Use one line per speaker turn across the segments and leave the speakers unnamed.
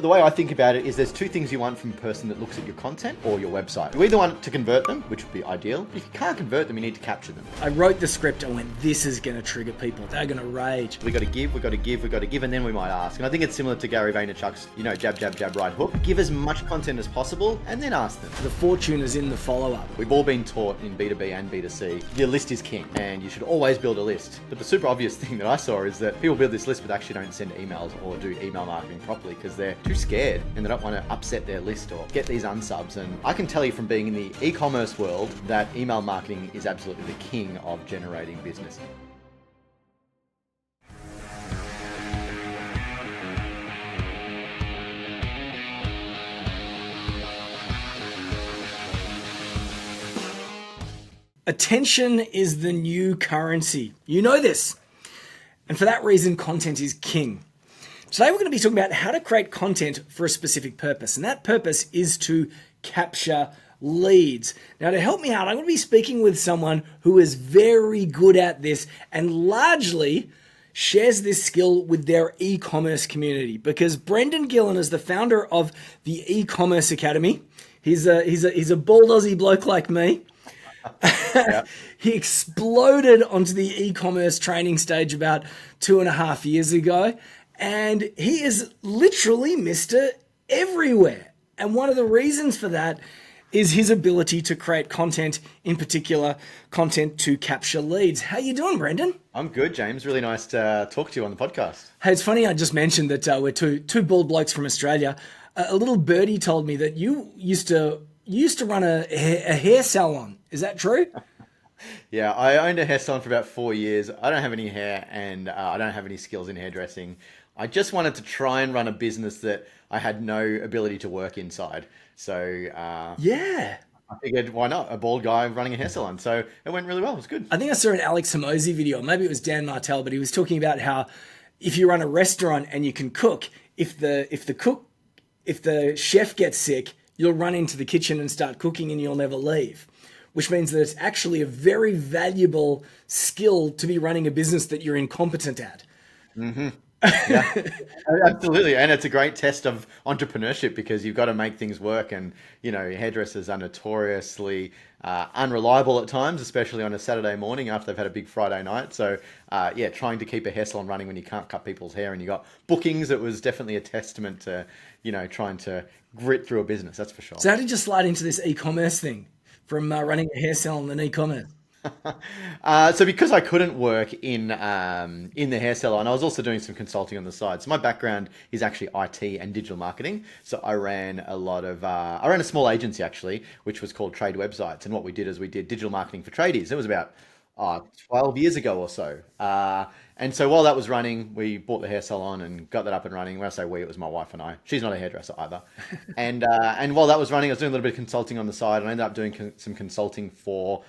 the way I think about it is there's two things you want from a person that looks at your content or your website. You either want to convert them, which would be ideal. If you can't convert them, you need to capture them.
I wrote the script and went, this is going to trigger people. They're going to rage.
We got to give, and then we might ask. And I think it's similar to Gary Vaynerchuk's, jab, jab, jab, right hook. Give as much content as possible and then ask them.
The fortune is in the follow-up.
We've all been taught in B2B and B2C, your list is king and you should always build a list. But the super obvious thing that I saw is that people build this list but actually don't send emails or do email marketing properly because they're too scared and they don't want to upset their list or get these unsubs. And I can tell you from being in the e-commerce world that email marketing is absolutely the king of generating business.
Attention is the new currency. You know this. And for that reason, content is king. Today, we're going to be talking about how to create content for a specific purpose. And that purpose is to capture leads. Now, to help me out, I'm going to be speaking with someone who is very good at this and largely shares this skill with their e-commerce community, because Brendan Gillen is the founder of the E-commerce Academy. He's a bald Aussie bloke like me. Yep. He exploded onto the e-commerce training stage about 2.5 years ago, and he is literally Mr. Everywhere. And one of the reasons for that is his ability to create content, in particular, content to capture leads. How you doing, Brendan?
I'm good, James. Really nice to talk to you on the podcast.
Hey, it's funny, I just mentioned that we're two bald blokes from Australia. A little birdie told me that you used to run a hair salon. Is that true?
Yeah, I owned a hair salon for about 4 years. I don't have any hair and I don't have any skills in hairdressing. I just wanted to try and run a business that I had no ability to work inside. So
yeah,
I figured, why not? A bald guy running a hair salon. So it went really well. It was good.
I think I saw an Alex Hormozi video. Maybe it was Dan Martell, but he was talking about how if you run a restaurant and you can cook, if the chef gets sick, you'll run into the kitchen and start cooking and you'll never leave, which means that it's actually a very valuable skill to be running a business that you're incompetent at.
Mm-hmm. Yeah, absolutely. And it's a great test of entrepreneurship because you've got to make things work. And, hairdressers are notoriously unreliable at times, especially on a Saturday morning after they've had a big Friday night. So, trying to keep a hair salon running when you can't cut people's hair and you got bookings, it was definitely a testament to, trying to grit through a business. That's for sure.
So how did you slide into this e-commerce thing from running a hair salon and e-commerce?
So because I couldn't work in the hair salon, I was also doing some consulting on the side. So my background is actually IT and digital marketing. So I ran a small agency actually, which was called Trade Websites. And what we did is we did digital marketing for tradies. It was about 12 years ago or so. And so while that was running, we bought the hair salon and got that up and running. When I say we, it was my wife and I. She's not a hairdresser either. And while that was running, I was doing a little bit of consulting on the side. And I ended up doing some consulting for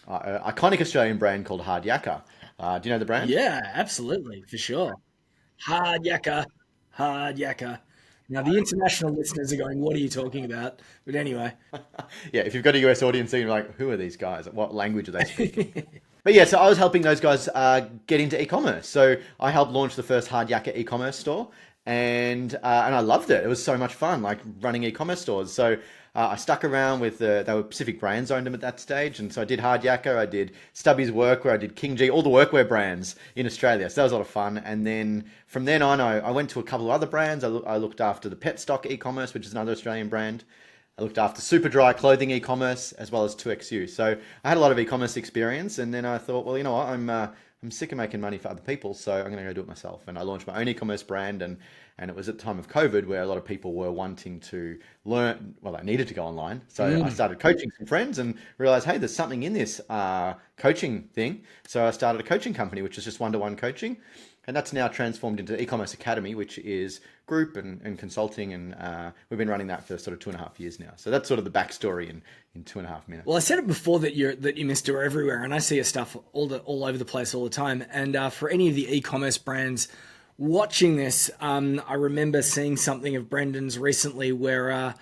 an iconic Australian brand called Hard Yakka. Do you know the brand?
Yeah, absolutely, for sure. Hard Yakka. Now, the international listeners are going, what are you talking about? But anyway.
Yeah, if you've got a US audience, you're like, who are these guys? What language are they speaking? But yeah, so I was helping those guys get into e-commerce. So I helped launch the first Hard Yakka e-commerce store. And I loved it. It was so much fun, like running e-commerce stores. So I stuck around with they were Pacific Brands owned them at that stage. And so I did Hard Yakka, I did Stubby's Workwear, I did King G, all the workwear brands in Australia. So that was a lot of fun. And then from then on, I went to a couple of other brands. I looked after the Pet Stock e-commerce, which is another Australian brand. I looked after Superdry clothing e-commerce as well as 2XU. So I had a lot of e-commerce experience. And then I thought, well, you know what, I'm sick of making money for other people, so I'm going to go do it myself. And I launched my own e-commerce brand, and it was at the time of COVID where a lot of people were wanting to learn, well, they needed to go online. So I started coaching some friends and realized, hey, there's something in this coaching thing. So I started a coaching company, which is just one-to-one coaching. And that's now transformed into E-commerce Academy, which is group and consulting. And we've been running that for sort of 2.5 years now. So that's sort of the backstory in 2.5 minutes.
Well, I said it before that you Mr. Everywhere, and I see your stuff all over the place all the time. And for any of the e-commerce brands watching this, I remember seeing something of Brendan's recently where,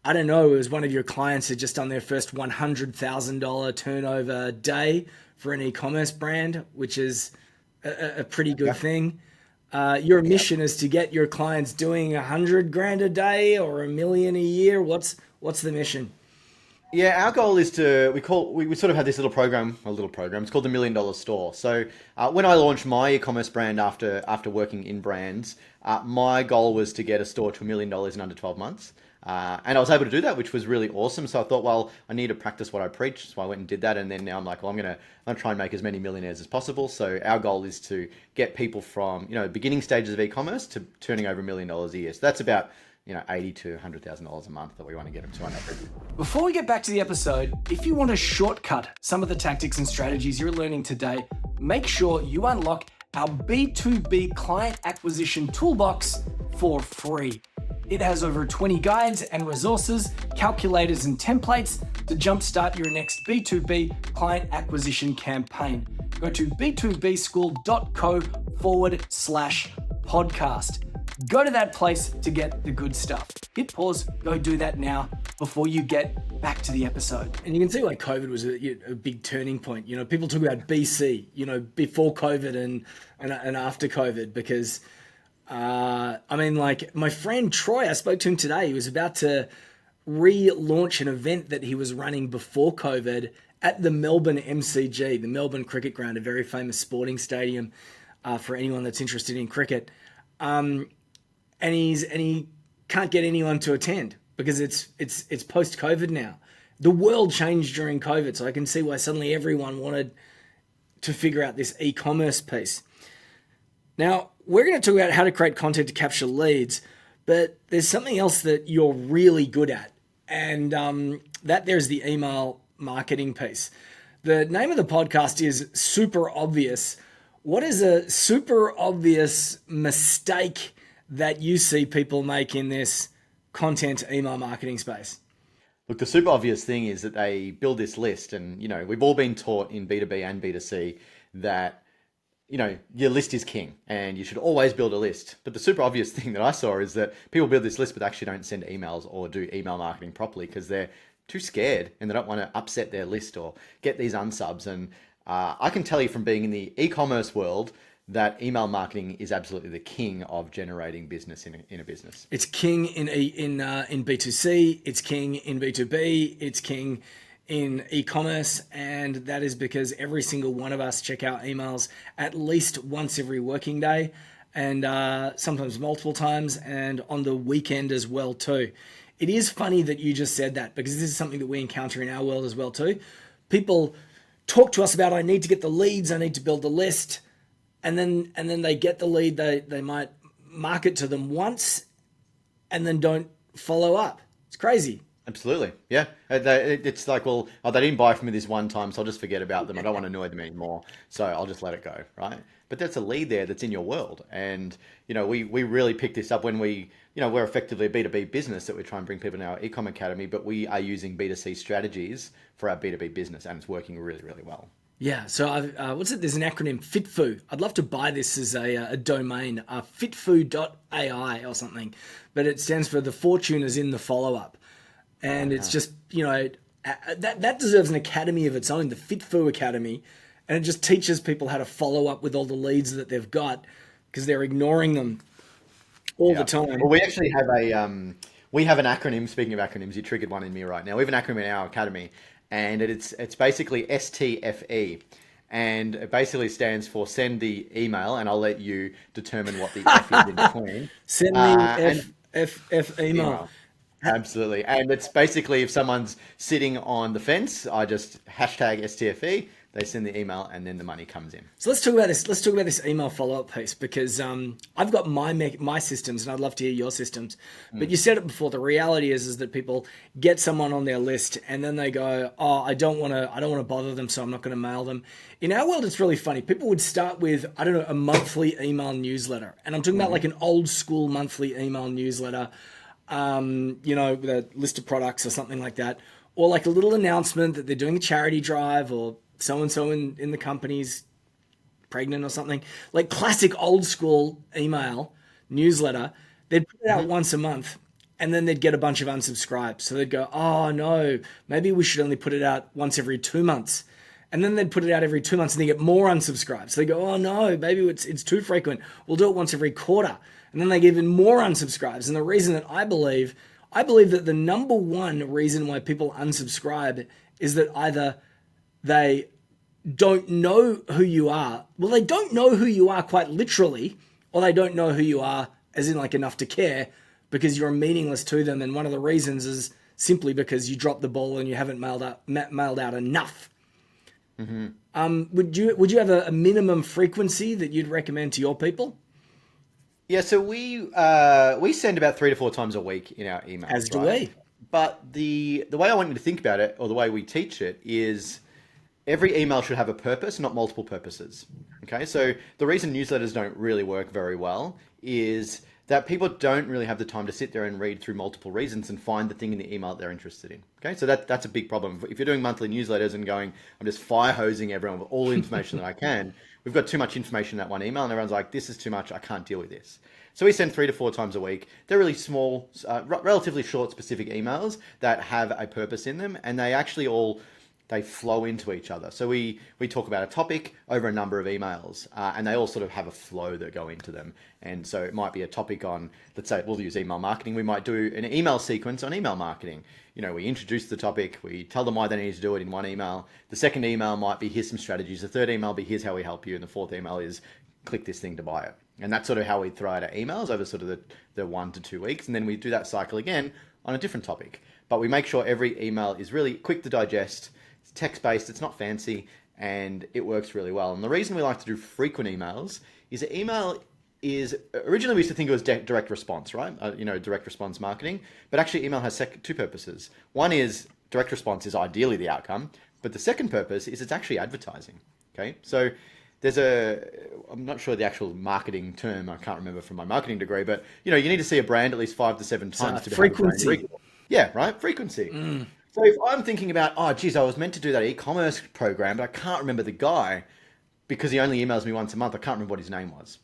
I don't know, it was one of your clients had just done their first $100,000 turnover day for an e-commerce brand, which is a pretty good thing. Your mission is to get your clients doing 100 grand a day or 1 million a year. What's the mission?
Yeah, our goal is to we sort of have this little program. It's called the $1 million Store. So when I launched my e-commerce brand after working in brands, my goal was to get a store to $1 million in under 12 months. And I was able to do that, which was really awesome. So I thought, well, I need to practice what I preach. So I went and did that. And then now I'm like, well, I'm gonna try and make as many millionaires as possible. So our goal is to get people from, beginning stages of e-commerce to turning over $1 million a year. So that's about, $80,000 to $100,000 a month that we want to get them to on average.
Before we get back to the episode, if you want to shortcut some of the tactics and strategies you're learning today, make sure you unlock our B2B client acquisition toolbox for free. It has over 20 guides and resources, calculators and templates to jumpstart your next B2B client acquisition campaign. Go to b2bschool.co/podcast. Go to that place to get the good stuff. Hit pause, go do that now before you get back to the episode. And you can see why COVID was a big turning point. People talk about BC, before COVID and after COVID, because like my friend Troy, I spoke to him today. He was about to relaunch an event that he was running before COVID at the Melbourne MCG, the Melbourne Cricket Ground, a very famous sporting stadium for anyone that's interested in cricket. And he can't get anyone to attend because it's post-COVID now. The world changed during COVID, so I can see why suddenly everyone wanted to figure out this e-commerce piece. Now, we're going to talk about how to create content to capture leads, but there's something else that you're really good at, and that there's the email marketing piece. The name of the podcast is Super Obvious. What is a super obvious mistake that you see people make in this content email marketing space?
Look, the super obvious thing is that they build this list, and we've all been taught in B2B and B2C that your list is king and you should always build a list. But the super obvious thing that I saw is that people build this list but actually don't send emails or do email marketing properly because they're too scared and they don't want to upset their list or get these unsubs. And I can tell you from being in the e-commerce world that email marketing is absolutely the king of generating business in a business.
It's king in B2C, it's king in B2B, it's king in e-commerce, and that is because every single one of us check our emails at least once every working day, and sometimes multiple times, and on the weekend as well too. It is funny that you just said that, because this is something that we encounter in our world as well too. People talk to us about, I need to get the leads, I need to build the list. And then they get the lead, they might market to them once and then don't follow up. It's crazy.
Absolutely. Yeah. It's like, well, they didn't buy from me this one time, so I'll just forget about them. I don't want to annoy them anymore, so I'll just let it go, right? But that's a lead there that's in your world. And, we really pick this up when we're effectively a B2B business that we're trying to bring people in our e-com academy, but we are using B2C strategies for our B2B business, and it's working really, really well.
Yeah, so there's an acronym, FitFu. I'd love to buy this as a domain, fitfu.ai or something, but it stands for the fortune is in the follow-up. And it's just, that deserves an academy of its own, the FitFu Academy, and it just teaches people how to follow up with all the leads that they've got because they're ignoring them all the time.
Well, we actually have we have an acronym. Speaking of acronyms, you triggered one in me right now. We have an acronym in our academy, and it's basically STFE, and it basically stands for send the email, and I'll let you determine what the F is in between.
Send me F email.
Absolutely, and it's basically if someone's sitting on the fence, I just hashtag STFE. They send the email and then the money comes in.
So let's talk about this. Let's talk about this email follow-up piece because I've got my systems and I'd love to hear your systems. But you said it before. The reality is that people get someone on their list and then they go, "Oh, I don't want to bother them, so I'm not going to mail them." In our world, it's really funny. People would start with a monthly email newsletter, and I'm talking about like an old school monthly email newsletter, with a list of products or something like that, or like a little announcement that they're doing a charity drive or so-and-so in the company's pregnant or something, like classic old school email newsletter. They'd put it out once a month and then they'd get a bunch of unsubscribes. So they'd go, oh no, maybe we should only put it out once every 2 months. And then they'd put it out every 2 months and they get more unsubscribed. So they go, oh no, maybe it's too frequent. We'll do it once every quarter. And then they get even more unsubscribes. And the reason that I believe that the number one reason why people unsubscribe is that either they don't know who you are. Well, they don't know who you are quite literally, or they don't know who you are as in like enough to care because you're meaningless to them. And one of the reasons is simply because you dropped the ball and you haven't mailed out enough. Would you have a minimum frequency that you'd recommend to your people?
Yeah, so we send about 3 to 4 times a week in our emails.
As do we.
But the way I want you to think about it, or the way we teach it, is every email should have a purpose, not multiple purposes. Okay, so the reason newsletters don't really work very well is that people don't really have the time to sit there and read through multiple reasons and find the thing in the email that they're interested in. Okay, so that's a big problem. If you're doing monthly newsletters and going, I'm just fire hosing everyone with all the information that I can, we've got too much information in that one email and everyone's like, this is too much, I can't deal with this. So we send 3 to 4 times a week. They're really small, relatively short, specific emails that have a purpose in them, and they actually they flow into each other. So we talk about a topic over a number of emails, and they all sort of have a flow that go into them. And so it might be a topic on, let's say we'll use email marketing. We might do an email sequence on email marketing. You know, we introduce the topic, we tell them why they need to do it in one email. The second email might be, here's some strategies. The third email will be, here's how we help you. And the fourth email is, click this thing to buy it. And that's sort of how we throw out our emails over sort of the 1 to 2 weeks. And then we do that cycle again on a different topic. But we make sure every email is really quick to digest. It's text-based, it's not fancy, and it works really well. And the reason we like to do frequent emails is that email is, originally we used to think it was direct response, right? Direct response marketing. But actually email has 2 purposes. One is direct response is ideally the outcome. But the second purpose is it's actually advertising. Okay, so I'm not sure the actual marketing term, I can't remember from my marketing degree, but you need to see a brand at least 5 to 7 times to
frequency.
Yeah, right, frequency. So if I'm thinking about, I was meant to do that e-commerce program, but I can't remember the guy because he only emails me once a month. I can't remember what his name was.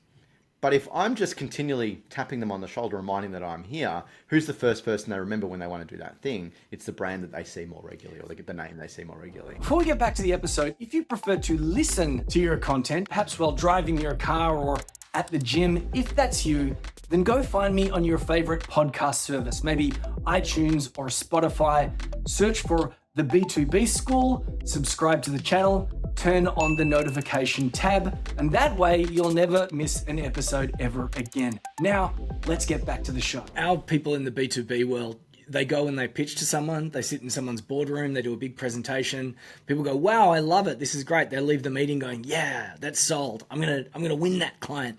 But if I'm just continually tapping them on the shoulder, reminding that I'm here, who's the first person they remember when they want to do that thing? It's the brand that they see more regularly, or they get the name they see more regularly.
Before we get back to the episode, if you prefer to listen to your content, perhaps while driving your car or at the gym, if that's you, then go find me on your favorite podcast service, maybe iTunes or Spotify. Search for the B2B School, subscribe to the channel, turn on the notification tab, and that way you'll never miss an episode ever again. Now, let's get back to the show. Our people in the B2B world, they go and they pitch to someone, they sit in someone's boardroom, they do a big presentation. People go, wow, I love it, this is great. They leave the meeting going, yeah, that's sold. I'm gonna win that client.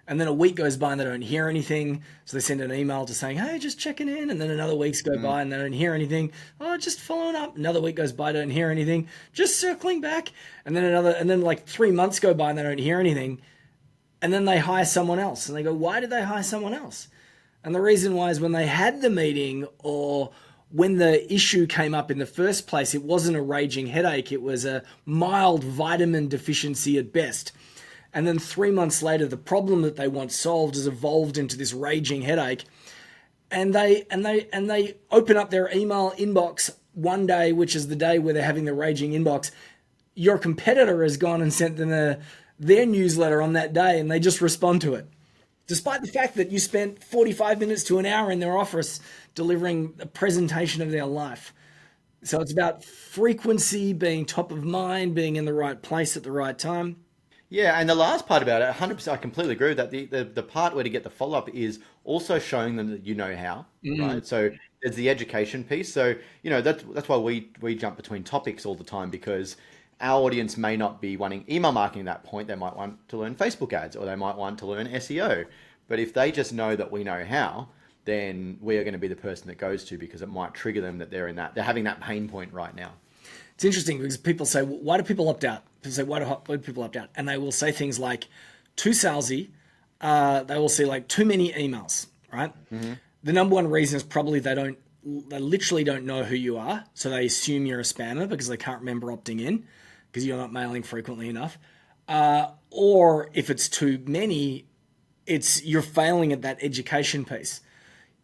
And then a week goes by and they don't hear anything. So they send an email just saying, hey, just checking in. And then another week's go by and they don't hear anything. Oh, just following up. Another week goes by, don't hear anything. Just circling back. And then like 3 months go by and they don't hear anything. And then they hire someone else. And they go, why did they hire someone else? And the reason why is when they had the meeting or when the issue came up in the first place, it wasn't a raging headache. It was a mild vitamin deficiency at best. And then 3 months later, the problem that they want solved has evolved into this raging headache. And they open up their email inbox one day, which is the day where they're having the raging inbox. Your competitor has gone and sent them their newsletter on that day, and they just respond to it. Despite the fact that you spent 45 minutes to an hour in their office delivering a presentation of their life. So it's about frequency, being top of mind, being in the right place at the right time.
Yeah, and the last part about it, 100%, I completely agree with that. The part where to get the follow-up is also showing them that you know how, right? So there's the education piece. So, that's why we jump between topics all the time, because our audience may not be wanting email marketing at that point. They might want to learn Facebook ads, or they might want to learn SEO. But if they just know that we know how, then we are going to be the person that goes to, because it might trigger them that they're having that pain point right now.
It's interesting because people say, why do people opt out? People say, why do people opt out? And they will say things like, too salesy. They will say like too many emails, right? Mm-hmm. The number one reason is probably they literally don't know who you are. So they assume you're a spammer because they can't remember opting in because you're not mailing frequently enough. Or if it's too many, you're failing at that education piece.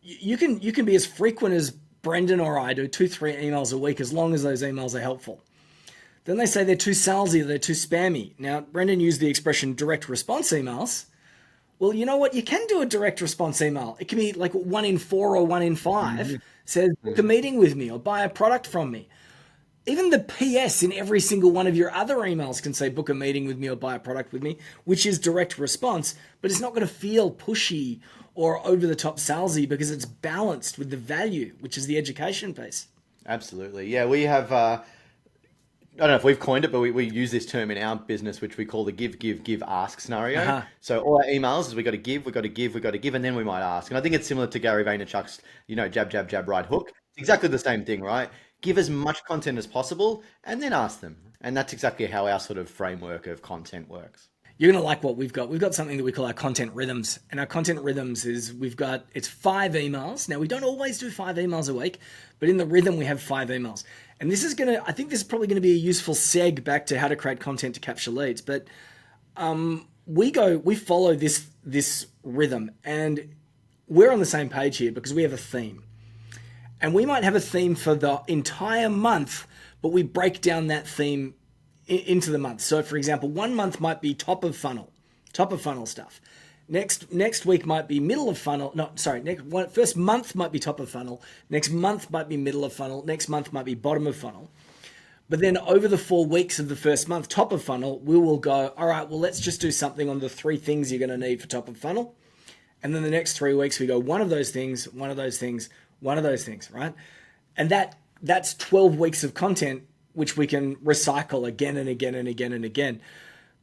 You can be as frequent as Brendan or I do, 2-3 emails a week, as long as those emails are helpful. Then they say they're too salesy, they're too spammy. Now, Brendan used the expression direct response emails. Well, you know what? You can do a direct response email. It can be like 1 in 4 or 1 in 5 says, book a meeting with me or buy a product from me. Even the PS in every single one of your other emails can say, book a meeting with me or buy a product with me, which is direct response, but it's not going to feel pushy or over the top salesy because it's balanced with the value, which is the education piece.
Absolutely. Yeah, we have, I don't know if we've coined it, but we use this term in our business, which we call the give, ask scenario.
Uh-huh.
So all our emails is we got to give, and then we might ask. And I think it's similar to Gary Vaynerchuk's, jab, right hook. It's exactly the same thing, right? Give as much content as possible and then ask them. And that's exactly how our sort of framework of content works.
You're going to like what we've got. We've got something that we call our content rhythms. And our content rhythms is it's 5 emails. Now, we don't always do 5 emails a week, but in the rhythm, we have 5 emails. And I think this is probably going to be a useful seg back to how to create content to capture leads. But we follow this rhythm, and we're on the same page here because we have a theme. And we might have a theme for the entire month, but we break down that theme into the month. So for example, 1 month might be top of funnel stuff. Next week might be middle of funnel. First month might be top of funnel. Next month might be middle of funnel. Next month might be bottom of funnel. But then over the 4 weeks of the first month, top of funnel, we will go, all right, well, let's just do something on the 3 things you're going to need for top of funnel. And then the next 3 weeks, we go one of those things, one of those things, one of those things, right? And that's 12 weeks of content, which we can recycle again and again and again and again.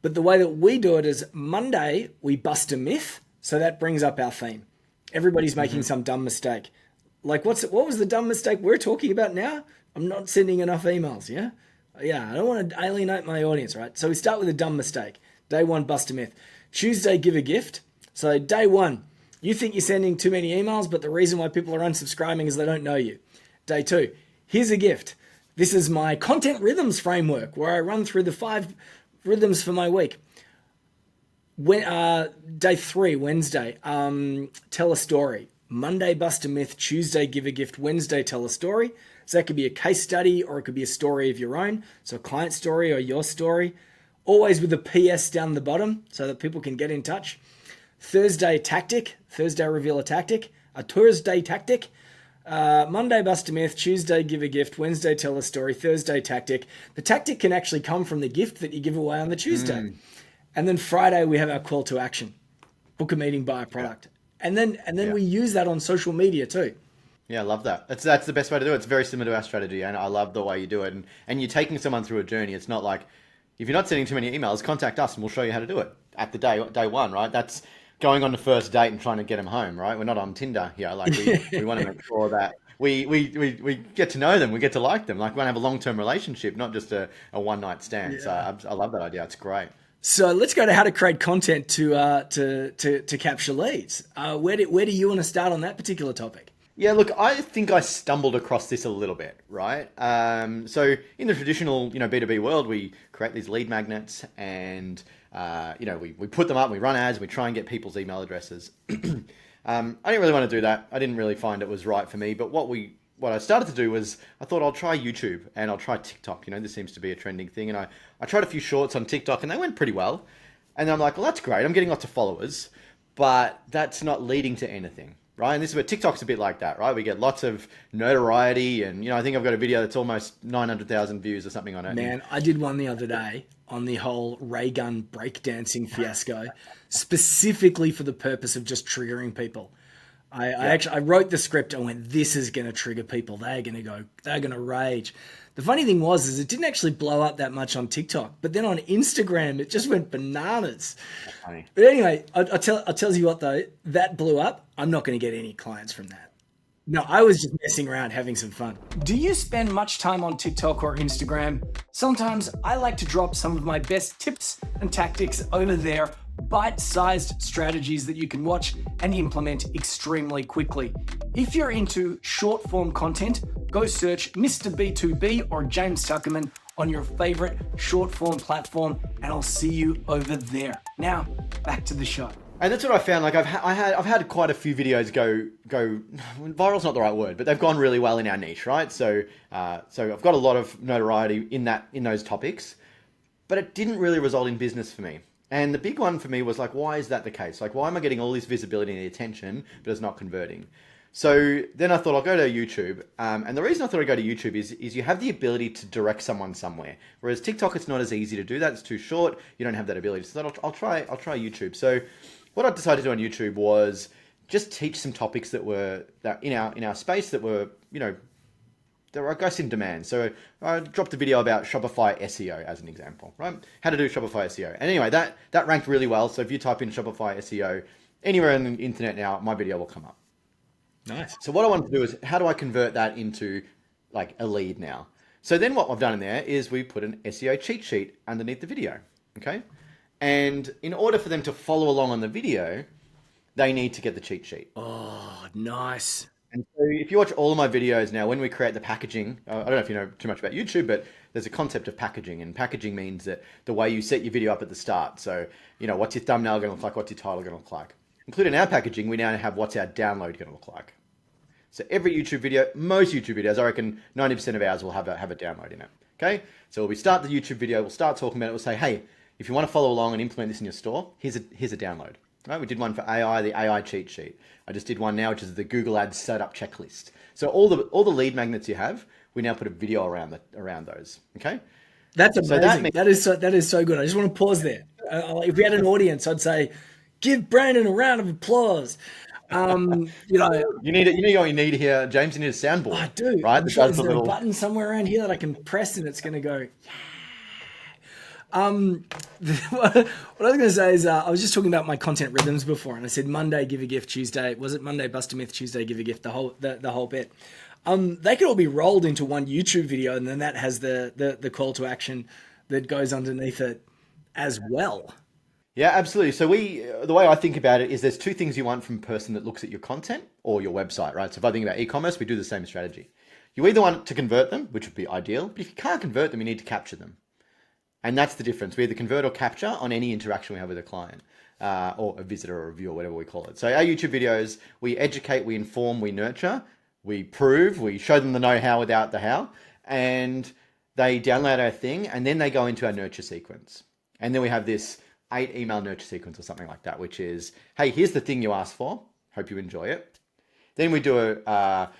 But the way that we do it is Monday, we bust a myth. So that brings up our theme. Everybody's making some dumb mistake. Like what was the dumb mistake we're talking about now? I'm not sending enough emails, yeah? Yeah, I don't want to alienate my audience, right? So we start with a dumb mistake. Day 1, bust a myth. Tuesday, give a gift. So day 1, you think you're sending too many emails, but the reason why people are unsubscribing is they don't know you. Day 2, here's a gift. This is my content rhythms framework where I run through the 5 rhythms for my week. Day 3, Wednesday, tell a story. Monday, bust a myth. Tuesday, give a gift. Wednesday, tell a story. So that could be a case study or it could be a story of your own. So a client story or your story. Always with a PS down the bottom so that people can get in touch. Thursday, tactic. Thursday, reveal a tactic. A Thursday tactic. Monday, bust a myth. Tuesday, give a gift. Wednesday, tell a story. Thursday, tactic. The tactic can actually come from the gift that you give away on the Tuesday. And then Friday, we have our call to action. Book a meeting, buy a product. And then we use that on social media too.
Yeah, I love that. That's the best way to do it. It's very similar to our strategy, and I love the way you do it. And you're taking someone through a journey. It's not like, if you're not sending too many emails, contact us and we'll show you how to do it at the day 1, right? That's going on the first date and trying to get them home, right? We're not on Tinder here. Like we want to make sure that we get to know them, we get to like them. Like we want to have a long-term relationship, not just a one-night stand. Yeah. So I love that idea. It's great.
So let's go to how to create content to capture leads. Where do you want to start on that particular topic?
Yeah, look, I think I stumbled across this a little bit, right? So in the traditional, B2B world, we create these lead magnets and, we put them up, we run ads, we try and get people's email addresses. I didn't really want to do that. I didn't really find it was right for me. But what I started to do was I thought I'll try YouTube and I'll try TikTok. This seems to be a trending thing. And I tried a few shorts on TikTok and they went pretty well. And I'm like, well, that's great. I'm getting lots of followers, but that's not leading to anything. Right, and this is where TikTok's a bit like that, right? We get lots of notoriety, and I think I've got a video that's almost 900,000 views or something on it.
Man, I did one the other day on the whole ray gun breakdancing fiasco, specifically for the purpose of just triggering people. I wrote the script. I went, this is going to trigger people. They're going to rage. The funny thing is it didn't actually blow up that much on TikTok, but then on Instagram, it just went bananas.
That's funny.
But anyway, I'll tell you what though, that blew up. I'm not going to get any clients from that. No, I was just messing around, having some fun. Do you spend much time on TikTok or Instagram? Sometimes I like to drop some of my best tips and tactics over there, bite-sized strategies that you can watch and implement extremely quickly. If you're into short-form content, go search Mr. B2B or James Tuckerman on your favorite short-form platform, and I'll see you over there. Now, back to the show.
And that's what I found. Like I've had quite a few videos go viral's not the right word, but they've gone really well in our niche, right? So I've got a lot of notoriety in those topics, but it didn't really result in business for me. And the big one for me was like, why is that the case? Like, why am I getting all this visibility and attention, but it's not converting? So then I thought I'll go to YouTube. And the reason I thought I'd go to YouTube is you have the ability to direct someone somewhere. Whereas TikTok, it's not as easy to do that. It's too short. You don't have that ability. So I'll try YouTube. So what I decided to do on YouTube was just teach some topics that in our space that were, they were, I guess, in demand. So I dropped a video about Shopify SEO as an example, right? How to do Shopify SEO. And anyway, that ranked really well. So if you type in Shopify SEO anywhere on the internet now, my video will come up.
Nice.
So what I wanted to do is, how do I convert that into like a lead now? So then what I've done in there is we put an SEO cheat sheet underneath the video, okay? And in order for them to follow along on the video, they need to get the cheat sheet.
Oh, nice.
And so if you watch all of my videos now, when we create the packaging, I don't know if you know too much about YouTube, but there's a concept of packaging, and packaging means that the way you set your video up at the start. So, what's your thumbnail going to look like? What's your title going to look like? Including our packaging, we now have what's our download going to look like. So every YouTube video, most YouTube videos, I reckon 90% of ours will have a download in it. Okay? So we start the YouTube video, we'll start talking about it, we'll say, hey, if you want to follow along and implement this in your store, here's a download. Right? We did one for AI, the AI cheat sheet. I just did one now, which is the Google Ads setup checklist. So all the lead magnets you have, we now put a video around those. Okay?
That's amazing. So that is so good. I just want to pause there. If we had an audience, I'd say, give Brandon a round of applause.
You need it. You know what you need here, James. You need a soundboard.
I do.
Right?
I'm sure there's a button somewhere around here that I can press, and it's going to go. What I was going to say is I was just talking about my content rhythms before, and I said Monday give a gift, Tuesday was it Monday bust a myth, Tuesday give a gift, the whole bit. They could all be rolled into one YouTube video, and then that has the call to action that goes underneath it as well.
Yeah, absolutely. So the way I think about it is there's two things you want from a person that looks at your content or your website, right? So if I think about e-commerce, we do the same strategy. You either want to convert them, which would be ideal, but if you can't convert them, you need to capture them. And that's the difference. We either convert or capture on any interaction we have with a client or a visitor or a viewer, whatever we call it. So our YouTube videos, we educate, we inform, we nurture, we prove, we show them the know-how without the how, and they download our thing, and then they go into our nurture sequence. And then we have this 8 email nurture sequence or something like that, which is, hey, here's the thing you asked for. Hope you enjoy it. Then we do a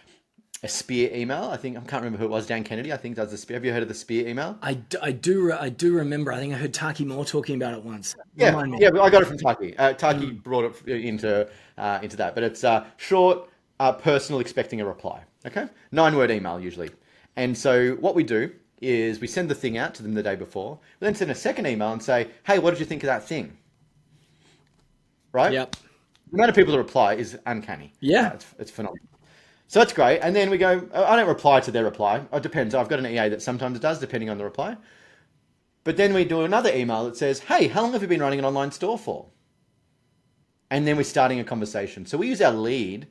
spear email. I can't remember who it was. Dan Kennedy, I think, does the spear. Have you heard of the spear email?
I do remember. I think I heard Taki Moore talking about it once.
Yeah, I got it from Taki. Taki brought it into that, but it's short, personal, expecting a reply. Okay, 9-word email usually. And so what we do is we send the thing out to them the day before, we then send a second email and say, hey, what did you think of that thing? Right?
Yep.
The amount of people that reply is uncanny.
Yeah.
It's phenomenal. So that's great. And then we go, I don't reply to their reply. It depends. I've got an EA that sometimes does, depending on the reply. But then we do another email that says, hey, how long have you been running an online store for? And then we're starting a conversation. So we use our lead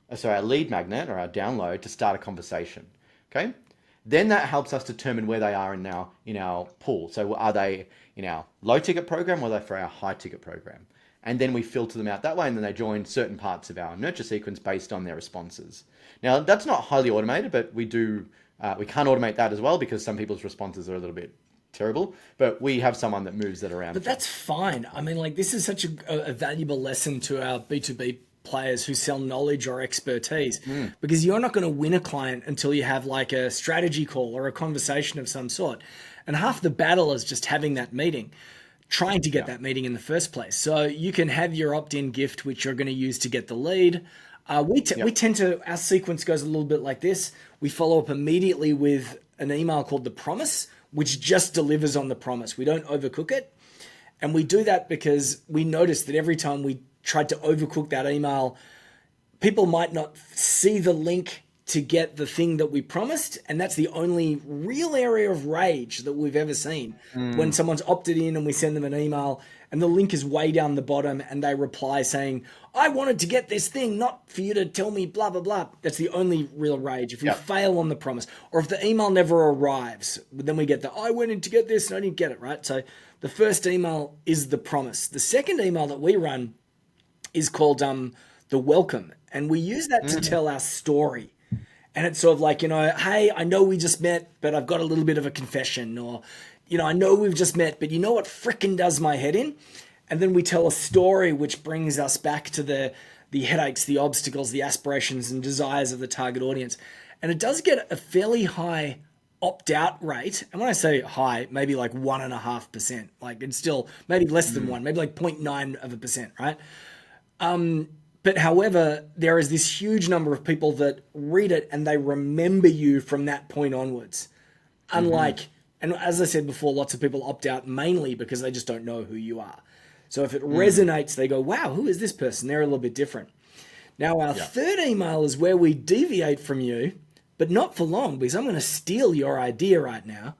magnet or our download to start a conversation. Okay? Then that helps us determine where they are in our pool. So are they in our low ticket program or are they for our high ticket program? And then we filter them out that way, and then they join certain parts of our nurture sequence based on their responses. Now, that's not highly automated, but we can't automate that as well because some people's responses are a little bit terrible, but we have someone that moves that around.
But that's fine. I mean, this is such a valuable lesson to our B2B players who sell knowledge or expertise, because you're not going to win a client until you have a strategy call or a conversation of some sort. And half the battle is just having that meeting, trying to get that meeting in the first place. So you can have your opt-in gift, which you're going to use to get the lead. We tend to, our sequence goes a little bit like this. We follow up immediately with an email called the promise, which just delivers on the promise. We don't overcook it. And we do that because we noticed that every time we tried to overcook that email, people might not see the link to get the thing that we promised. And that's the only real area of rage that we've ever seen. When someone's opted in and we send them an email and the link is way down the bottom and they reply saying, I wanted to get this thing, not for you to tell me blah, blah, blah. That's the only real rage. If we fail on the promise, or if the email never arrives, then we get I went in to get this and I didn't get it, right? So the first email is the promise. The second email that we run is called the welcome. And we use that to tell our story. And it's sort of like, hey, I know we just met, but I've got a little bit of a confession. Or, I know we've just met, but you know what frickin' does my head in? And then we tell a story which brings us back to the headaches, the obstacles, the aspirations and desires of the target audience. And it does get a fairly high opt-out rate. And when I say high, maybe like 1.5%. Like it's still maybe less than 1, maybe like 0.9%, right? But however, there is this huge number of people that read it and they remember you from that point onwards. Unlike, and as I said before, lots of people opt out mainly because they just don't know who you are. So if it resonates, they go, wow, who is this person? They're a little bit different. Now, our third email is where we deviate from you, but not for long, because I'm going to steal your idea right now.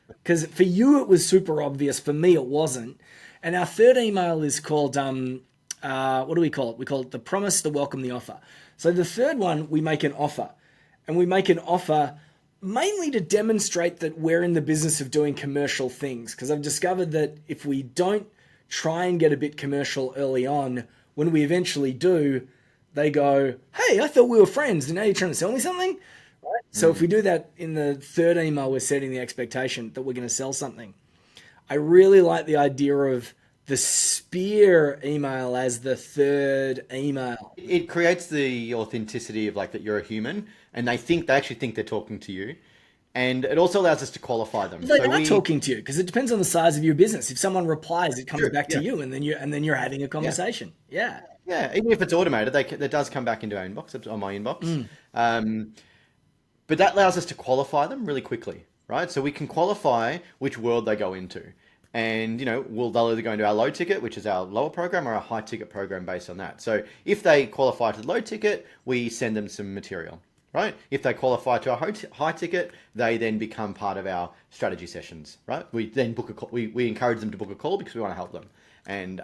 Because for you, it was super obvious. For me, it wasn't. And our third email is called, what do we call it? We call it the promise, the welcome, the offer. So the third one, we make an offer. And we make an offer mainly to demonstrate that we're in the business of doing commercial things. Because I've discovered that if we don't try and get a bit commercial early on, when we eventually do, they go, hey, I thought we were friends, and now you're trying to sell me something? Right? So if we do that in the third email, we're setting the expectation that we're going to sell something. I really like the idea of the spear email as the third email.
It creates the authenticity of like that you're a human, and they actually think they're talking to you. And it also allows us to qualify them.
They are talking to you because it depends on the size of your business. If someone replies, it comes back to you, and then you're having a conversation. Yeah.
Even if it's automated, that does come back into our inbox, on my inbox. But that allows us to qualify them really quickly, right? So we can qualify which world they go into. And, they'll either go into our low ticket, which is our lower program, or our high ticket program based on that. So if they qualify to the low ticket, we send them some material, right? If they qualify to our high ticket, they then become part of our strategy sessions, right? We then book a call. We encourage them to book a call because we want to help them. And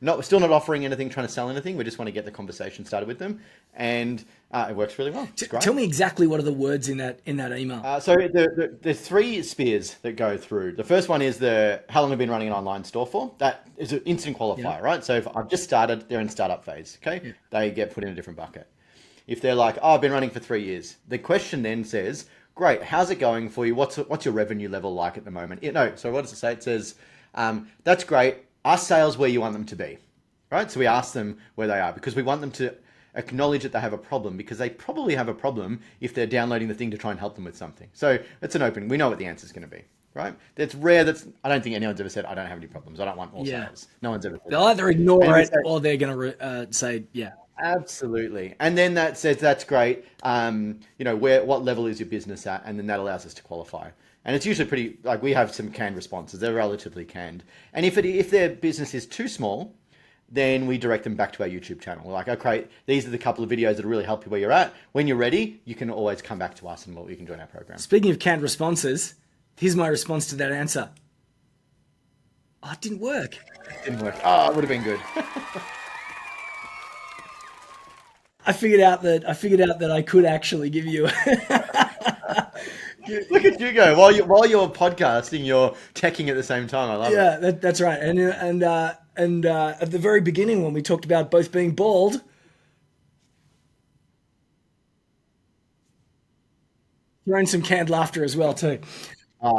we're still not offering anything, trying to sell anything. We just want to get the conversation started with them. And it works really well. It's great.
Tell me exactly what are the words in that email.
So there's three spears that go through. The first one is how long I've been running an online store for. That is an instant qualifier, right? So if I've just started, they're in startup phase, okay? They get put in a different bucket. If they're like, I've been running for 3 years, the question then says, great, how's it going for you? What's your revenue level like at the moment? So what does it say? It says, that's great. Are sales where you want them to be, right? So we ask them where they are because we want them to acknowledge that they have a problem, because they probably have a problem if they're downloading the thing to try and help them with something. So it's an open, we know what the answer is going to be, right? It's rare I don't think anyone's ever said, I don't have any problems. I don't want more sales. No one's ever said
They'll either ignore it or they're going to say, yeah.
Absolutely. And then that says, that's great. What level is your business at? And then that allows us to qualify. And it's usually pretty, like we have some canned responses. They're relatively canned. And if their business is too small, then we direct them back to our YouTube channel. We're like, okay, these are the couple of videos that really help you where you're at. When you're ready, you can always come back to us and you can join our program.
Speaking of canned responses, here's my response to that answer. Oh, it didn't work.
It didn't work. Oh, it would have been good.
I figured out that I could actually give you
Look at you go. While you're podcasting, you're teching at the same time. I love it.
Yeah, that's right. And at the very beginning when we talked about both being bald, throwing some canned laughter as well too.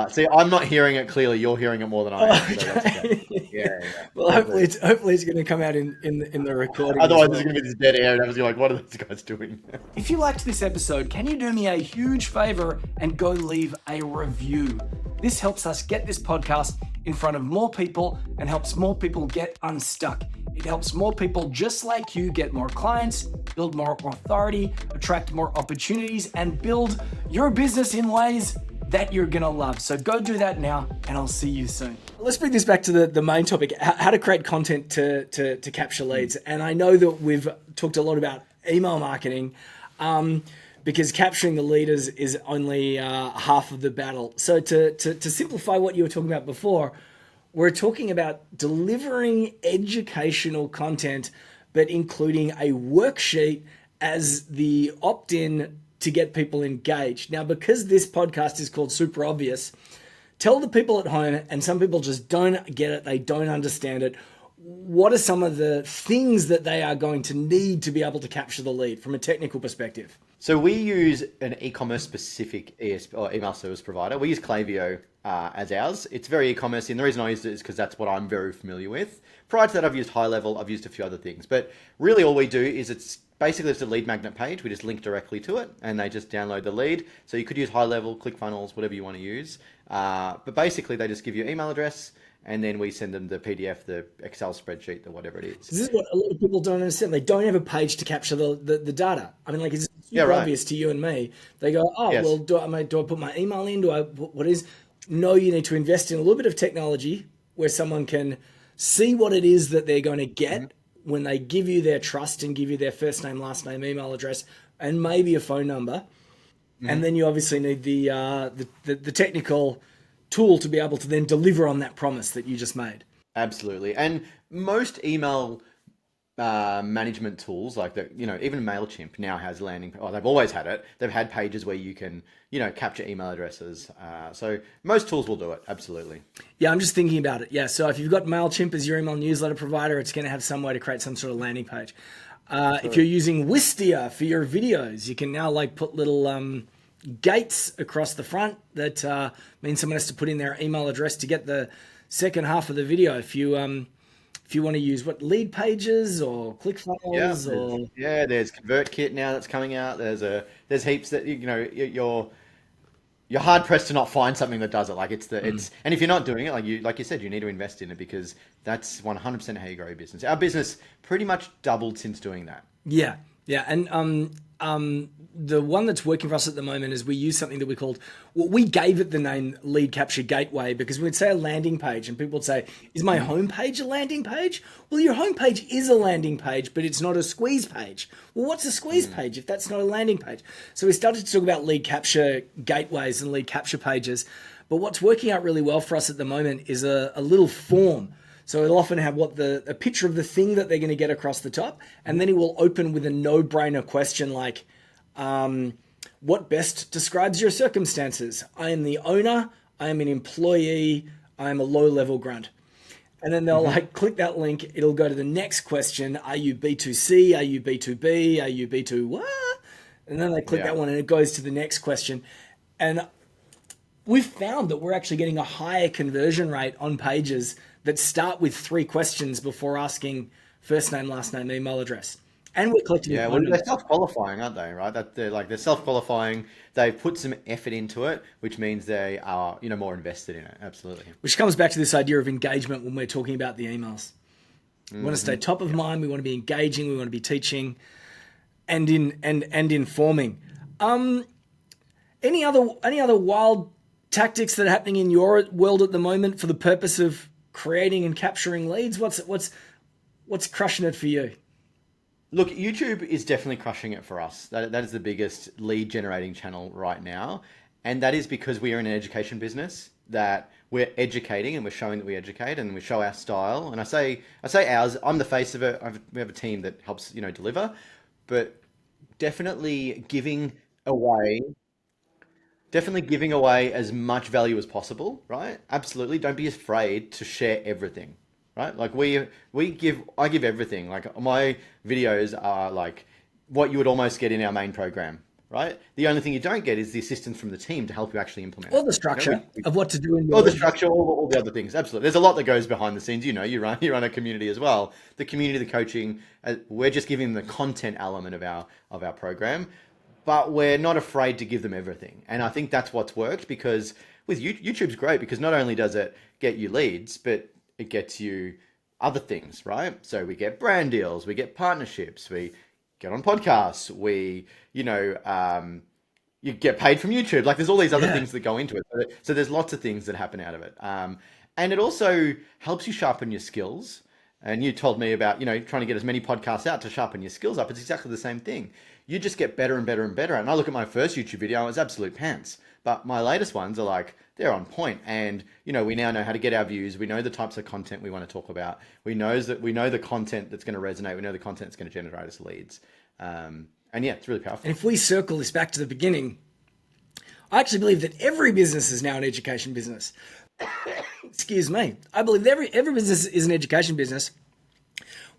See, I'm not hearing it clearly. You're hearing it more than I am. Okay. So that's okay. Yeah.
Well, hopefully it's going to come out in the recording.
Otherwise, there's going to be this dead air, and I was like, "What are those guys doing?"
If you liked this episode, can you do me a huge favor and go leave a review? This helps us get this podcast in front of more people and helps more people get unstuck. It helps more people just like you get more clients, build more authority, attract more opportunities, and build your business in ways that you're gonna love. So go do that now, and I'll see you soon. Let's bring this back to the main topic, how to create content to capture leads. And I know that we've talked a lot about email marketing because capturing the leaders is only half of the battle. So to simplify what you were talking about before, we're talking about delivering educational content, but including a worksheet as the opt-in to get people engaged. Now, because this podcast is called Super Obvious, tell the people at home, and some people just don't get it, they don't understand it, what are some of the things that they are going to need to be able to capture the lead from a technical perspective?
So we use an e-commerce specific or email service provider. We use Klaviyo as ours. It's very e-commerce, and the reason I used it is because that's what I'm very familiar with. Prior to that, I've used High Level. I've used a few other things, but really all we do is it's basically just a lead magnet page. We just link directly to it, and they just download the lead. So you could use High Level, ClickFunnels, whatever you want to use. But basically, they just give you email address, and then we send them the PDF, the Excel spreadsheet, the whatever it is.
This is what a lot of people don't understand. They don't have a page to capture the data. I mean, like, it's super obvious to you and me. They go, oh,
Yes.
well, do I put my email in? What is? No, you need to invest in a little bit of technology where someone can see what it is that they're going to get when they give you their trust and give you their first name, last name, email address, and maybe a phone number. And then you obviously need the technical tool to be able to then deliver on that promise that you just made.
Absolutely. And most email management tools, like even MailChimp now has landing. Oh, they've always had it. They've had pages where you can, capture email addresses. So most tools will do it. Absolutely.
Yeah, I'm just thinking about it. Yeah, so if you've got MailChimp as your email newsletter provider, it's going to have some way to create some sort of landing page. If you're using Wistia for your videos, you can now put little gates across the front that means someone has to put in their email address to get the second half of the video. If you want to use lead pages or ClickFunnels
there's ConvertKit now that's coming out. There's heaps that you're hard pressed to not find something that does it. And if you're not doing it, like you said, you need to invest in it because that's 100% how you grow your business. Our business pretty much doubled since doing that.
Yeah, and the one that's working for us at the moment is we use something that we gave it the name Lead Capture Gateway because we'd say a landing page and people would say, is my homepage a landing page? Well, your homepage is a landing page, but it's not a squeeze page. Well, what's a squeeze page if that's not a landing page? So we started to talk about lead capture gateways and lead capture pages. But what's working out really well for us at the moment is a little form. So it'll often have a picture of the thing that they're going to get across the top, and then it will open with a no-brainer question like, what best describes your circumstances? I am the owner, I am an employee, I am a low-level grunt. And then they'll click that link, it'll go to the next question. Are you B2C? Are you B2B? Are you B2 what? And then they click that one and it goes to the next question. And we've found that we're actually getting a higher conversion rate on pages that start with 3 questions before asking first name, last name, email address. And we're collecting.
Yeah, well, they're self-qualifying, aren't they? Right? They're self-qualifying. They've put some effort into it, which means they are, more invested in it. Absolutely.
Which comes back to this idea of engagement when we're talking about the emails. We want to stay top of mind. We want to be engaging. We want to be teaching, and informing. Any other wild tactics that are happening in your world at the moment for the purpose of creating and capturing leads? What's crushing it for you?
Look, YouTube is definitely crushing it for us. That is the biggest lead generating channel right now. And that is because we are in an education business that we're educating and we're showing that we educate and we show our style. And I say ours, I'm the face of it. We have a team that helps, deliver, but definitely giving away as much value as possible, right? Absolutely. Don't be afraid to share everything. Right? Like I give everything. Like my videos are like what you would almost get in our main program, right? The only thing you don't get is the assistance from the team to help you actually implement
all the structure of what to do.
All the structure, all the other things. Absolutely. There's a lot that goes behind the scenes. You run a community as well. The community, the coaching, we're just giving them the content element of our program, but we're not afraid to give them everything. And I think that's what's worked because with YouTube's great because not only does it get you leads, but it gets you other things, right? So we get brand deals, we get partnerships, we get on podcasts, you get paid from YouTube. Like there's all these other things that go into it. So there's lots of things that happen out of it. And it also helps you sharpen your skills. And you told me about, trying to get as many podcasts out to sharpen your skills up. It's exactly the same thing. You just get better and better and better. And I look at my first YouTube video, it was absolute pants. But my latest ones are they're on point. And, we now know how to get our views. We know the types of content we want to talk about. We know the content that's going to resonate. We know the content that's going to generate us leads. It's really powerful.
And if we circle this back to the beginning, I actually believe that every business is now an education business. Excuse me. I believe every business is an education business.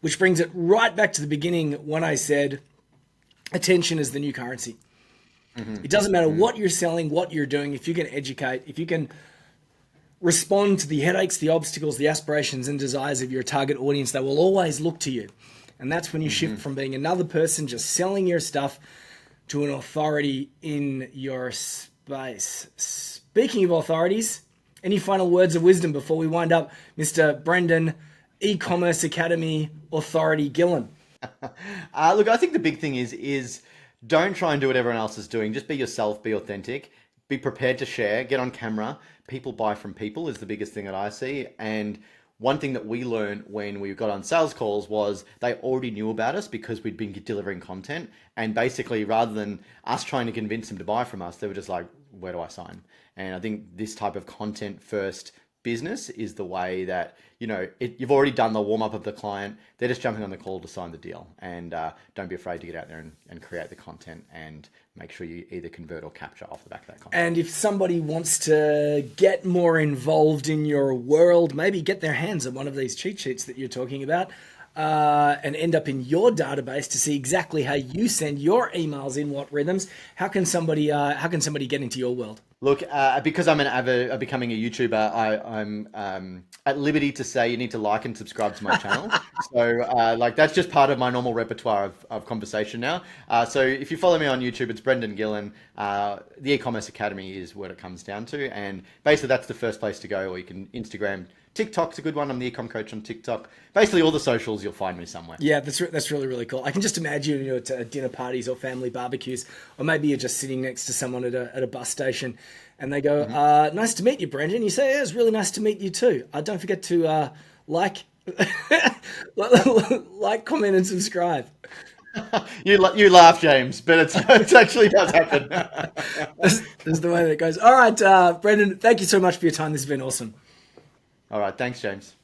which brings it right back to the beginning when I said attention is the new currency. It doesn't matter what you're selling, what you're doing. If you can educate, if you can respond to the headaches, the obstacles, the aspirations and desires of your target audience, they will always look to you. And that's when you shift from being another person just selling your stuff to an authority in your space. Speaking of authorities, any final words of wisdom before we wind up, Mr. Brendan, E-commerce Academy Authority Gillen?
Look, I think the big thing is don't try and do what everyone else is doing. Just be yourself, be authentic, be prepared to share, get on camera. People buy from people is the biggest thing that I see. And one thing that we learned when we got on sales calls was they already knew about us because we'd been delivering content. And basically, rather than us trying to convince them to buy from us, they were just like, where do I sign? And I think this type of content first business is the way that, you've already done the warm up of the client. They're just jumping on the call to sign the deal. And don't be afraid to get out there and create the content and make sure you either convert or capture off the back of that content.
And if somebody wants to get more involved in your world, maybe get their hands on one of these cheat sheets that you're talking about, and end up in your database to see exactly how you send your emails in what rhythms, how can somebody get into your world?
Look, because I'm becoming a YouTuber, I'm at liberty to say you need to like and subscribe to my channel. So that's just part of my normal repertoire of conversation now. So if you follow me on YouTube, it's Brendan Gillen. The E-commerce Academy is what it comes down to. And basically that's the first place to go, or you can Instagram. TikTok's a good one. I'm the e-com coach on TikTok. Basically all the socials, you'll find me somewhere.
Yeah, that's really, really cool. I can just imagine you at dinner parties or family barbecues, or maybe you're just sitting next to someone at a bus station and they go, nice to meet you, Brendan. You say, yeah, it's really nice to meet you too. Don't forget to like, comment and subscribe.
You laugh, James, but it actually does happen.
That's the way that it goes. All right, Brendan, thank you so much for your time. This has been awesome.
All right. Thanks, James.